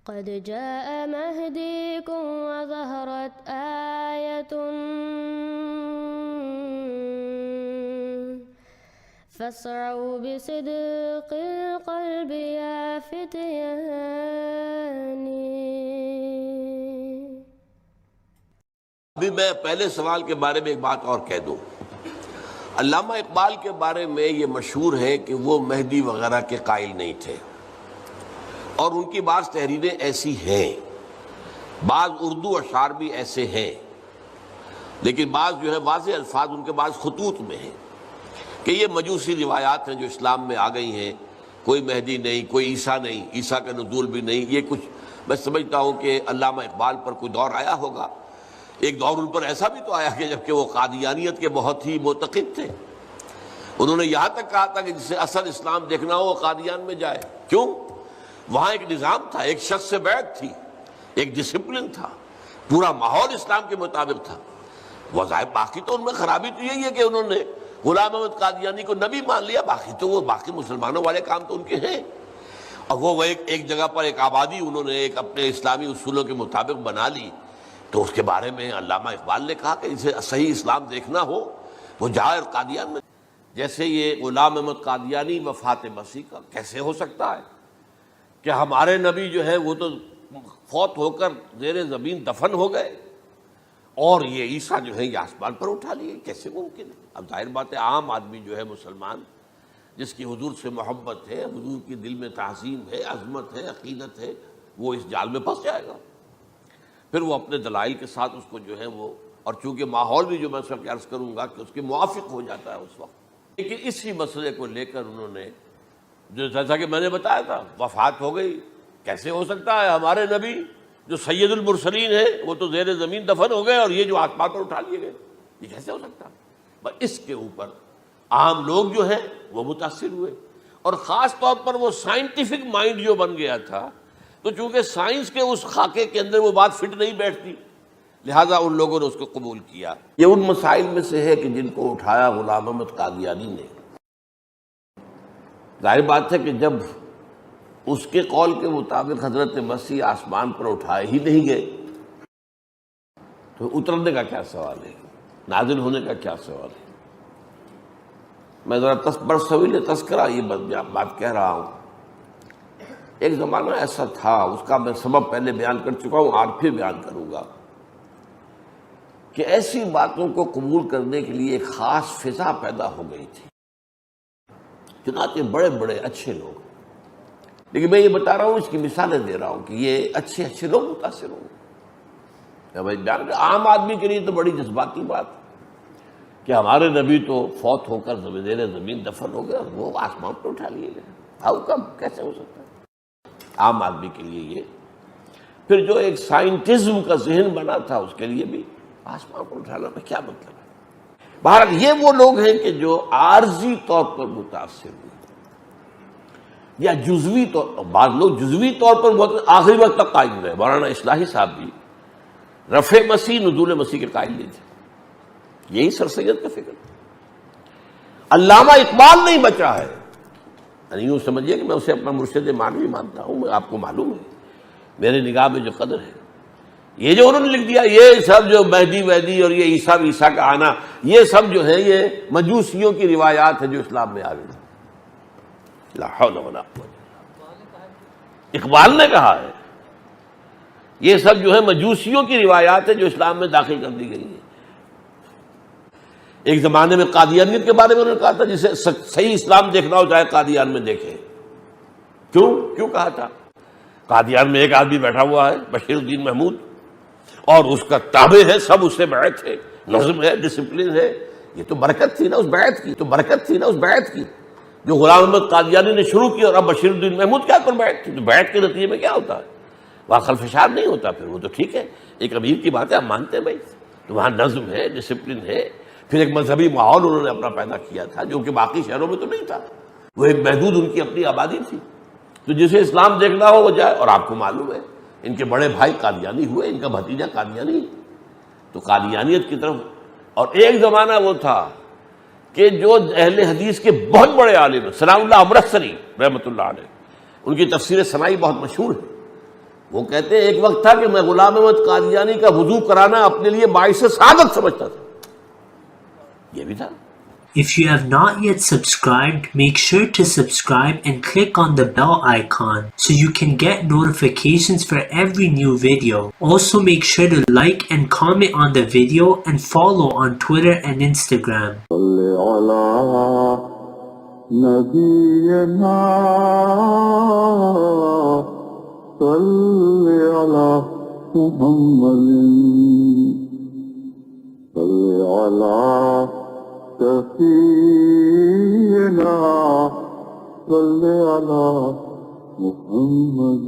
قد جاء مهديكم وظهرت آية فاسعوا بصدق القلب يا فتياني. ابھی میں پہلے سوال کے بارے میں ایک بات اور کہہ دوں. علامہ اقبال کے بارے میں یہ مشہور ہے کہ وہ مہدی وغیرہ کے قائل نہیں تھے، اور ان کی بعض تحریریں ایسی ہیں، بعض اردو اشعار بھی ایسے ہیں، لیکن بعض جو ہے واضح الفاظ ان کے بعض خطوط میں ہیں کہ یہ مجوسی روایات ہیں جو اسلام میں آ گئی ہیں. کوئی مہدی نہیں، کوئی عیسیٰ نہیں، عیسیٰ کا نزول بھی نہیں. یہ کچھ میں سمجھتا ہوں کہ علامہ اقبال پر کوئی دور آیا ہوگا. ایک دور ان پر ایسا بھی تو آیا کہ جبکہ وہ قادیانیت کے بہت ہی معتقد تھے. انہوں نے یہاں تک کہا تھا کہ جسے اصل اسلام دیکھنا ہو وہ قادیان میں جائے. کیوں؟ وہاں ایک نظام تھا، ایک شخص سے بیعت تھی، ایک ڈسپلن تھا، پورا ماحول اسلام کے مطابق تھا. وظاہر باقی تو ان میں خرابی تو یہی ہے کہ انہوں نے غلام احمد قادیانی کو نبی مان لیا. باقی مسلمانوں والے کام تو ان کے ہیں. اور وہ ایک جگہ پر ایک آبادی انہوں نے ایک اپنے اسلامی اصولوں کے مطابق بنا لی. تو اس کے بارے میں علامہ اقبال نے کہا کہ اسے صحیح اسلام دیکھنا ہو وہ جائے قادیان میں. جیسے یہ غلام احمد قادیانی وفات مسیح کا کیسے ہو سکتا ہے کہ ہمارے نبی جو ہے وہ تو فوت ہو کر زیر زمین دفن ہو گئے اور یہ عیسیٰ جو ہے یہ آسمان پر اٹھا لیے؟ کیسے ممکن ہے؟ اب ظاہر بات ہے عام آدمی جو ہے مسلمان جس کی حضور سے محبت ہے، حضور کی دل میں تعظیم ہے، عظمت ہے، عقیدت ہے، وہ اس جال میں پھنس جائے گا. پھر وہ اپنے دلائل کے ساتھ اس کو جو ہے وہ، اور چونکہ ماحول بھی جو میں سب کے عرض کروں گا کہ اس کے موافق ہو جاتا ہے اس وقت. لیکن اسی مسئلے کو لے کر انہوں نے جو جیسا کہ میں نے بتایا تھا وفات ہو گئی، کیسے ہو سکتا ہے ہمارے نبی جو سید المرسلین ہے وہ تو زیر زمین دفن ہو گئے اور یہ جو آسمان پر اٹھا لیے گئے، یہ کیسے ہو سکتا ہے؟ بس اس کے اوپر عام لوگ جو ہیں وہ متاثر ہوئے، اور خاص طور پر وہ سائنٹیفک مائنڈ جو بن گیا تھا، تو چونکہ سائنس کے اس خاکے کے اندر وہ بات فٹ نہیں بیٹھتی، لہٰذا ان لوگوں نے اس کو قبول کیا. یہ ان مسائل میں سے ہے کہ جن کو اٹھایا غلام احمد قادیانی نے. ظاہر بات ہے کہ جب اس کے قول کے مطابق حضرت مسیح آسمان پر اٹھائے ہی نہیں گئے تو اترنے کا کیا سوال ہے، نازل ہونے کا کیا سوال ہے؟ میں ذرا برصغیر تذکرہ یہ بات کہہ رہا ہوں. ایک زمانہ ایسا تھا، اس کا میں سبب پہلے بیان کر چکا ہوں، آج پھر بیان کروں گا، کہ ایسی باتوں کو قبول کرنے کے لیے ایک خاص فضا پیدا ہو گئی تھی. چنانچہ بڑے بڑے اچھے لوگ، لیکن میں یہ بتا رہا ہوں، اس کی مثالیں دے رہا ہوں کہ یہ اچھے لوگ متاثر ہوں. عام آدمی کے لیے تو بڑی جذباتی بات کہ ہمارے نبی تو فوت ہو کر زیر زمین دفن ہو گئے اور وہ آسمان پر اٹھا لیے گئے. How come? کیسے ہو سکتا ہے؟ عام آدمی کے لیے یہ. پھر جو ایک سائنٹزم کا ذہن بنا تھا اس کے لیے بھی آسمان پر اٹھانا میں کیا مطلب ہے؟ بہرحال یہ وہ لوگ ہیں کہ جو عارضی طور پر متاثر ہوئے یا جزوی طور، بعض لوگ جزوی طور پر بہت آخری وقت تک قائم رہے. مولانا اصلاحی صاحب بھی رفع مسیح نزول مسیح کے قائل نہیں تھے. یہی سر سید کا فکر. علامہ اقبال نہیں بچا ہے، یعنی یوں سمجھیے کہ میں اسے اپنا مرشد معنوی مانتا ہوں. آپ کو معلوم ہے میرے نگاہ میں جو قدر ہے. یہ جو انہوں نے لکھ دیا، یہ سب جو مہدی اور یہ عیسیٰ کا آنا، یہ سب جو ہے یہ مجوسیوں کی روایات ہے جو اسلام میں آ گئی. لا حول ولا قوت. اقبال نے کہا ہے یہ سب جو ہے مجوسیوں کی روایات ہے جو اسلام میں داخل کر دی گئی ہے. ایک زمانے میں قادیانیت کے بارے میں انہوں نے کہا تھا جسے صحیح اسلام دیکھنا ہو چاہے قادیان میں دیکھے. کیوں کہا تھا؟ قادیان میں ایک آدمی بیٹھا ہوا ہے بشیر الدین محمود، اور اس کا تابع ہے، سب اس سے بیعت ہے، نظم ہے، ڈسپلن ہے. یہ تو برکت تھی نا اس بیعت کی جو غلام احمد قادیانی نے شروع کی، اور اب بشیر الدین محمود کیا کر بیعت کی. تو بیعت کے نتیجے میں کیا ہوتا ہے؟ وہاں خلفشار نہیں ہوتا. پھر وہ تو ٹھیک ہے، ایک امیر کی بات ہے، آپ مانتے ہیں بھائی. تو وہاں نظم ہے، ڈسپلن ہے. پھر ایک مذہبی ماحول انہوں نے اپنا پیدا کیا تھا جو کہ باقی شہروں میں تو نہیں تھا. وہ ایک محدود ان کی اپنی آبادی تھی. تو جسے اسلام دیکھنا ہو وہ جائے. اور آپ کو معلوم ہے ان کے بڑے بھائی قادیانی ہوئے، ان کا بھتیجا قادیانی. تو قادیانیت کی طرف. اور ایک زمانہ وہ تھا کہ جو اہل حدیث کے بہت بڑے عالم ہیں، ثناء اللہ امرتسری رحمۃ اللہ علیہ، ان کی تفسیر سنائی بہت مشہور ہے. وہ کہتے ہیں ایک وقت تھا کہ میں غلام احمد قادیانی کا وضو کرانا اپنے لیے باعث سعادت سمجھتا تھا. یہ بھی تھا. If you have not yet subscribed, make sure to subscribe and click on the bell icon so you can get notifications for every new video. Also make sure to like and comment on the video and follow on Twitter and Instagram. سفينا صل على محمد